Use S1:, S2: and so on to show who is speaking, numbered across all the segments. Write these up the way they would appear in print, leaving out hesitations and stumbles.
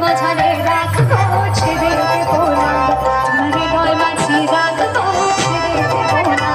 S1: মাঝারে রাখবো, ছেড়ে দেবো না, তোমার হৃদয় মাঝে রাখবো, ছেড়ে দেবো না।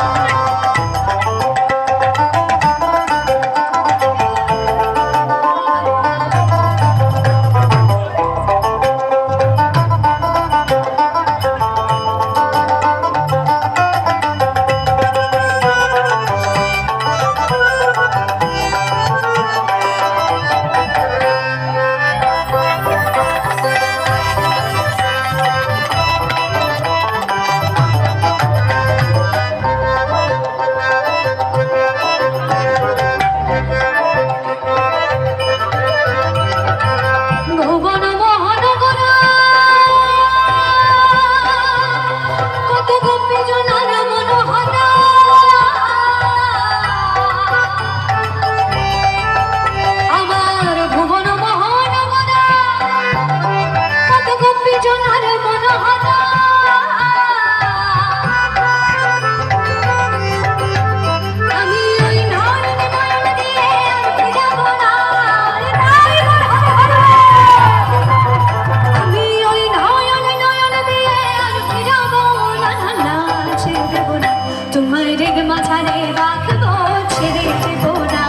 S1: মাঝারে রাখবো, ছেড়ে দেবো না,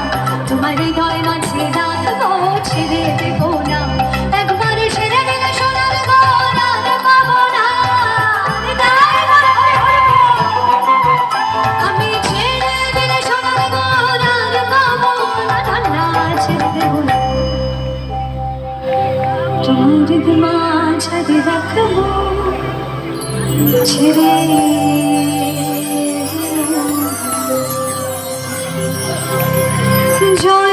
S1: তোমার হৃদয় মাঝে রাখবো, ছেড়ে দেবো না। একবার ছেড়ে দিলে সোনার ঘর আর পাবো না, আমি ছেড়ে দিলে সোনার ঘর আর পাবো না, না ছেড়ে দেবো না, তোমার হৃদয় মাঝারে রাখবো, ছেড়ে joy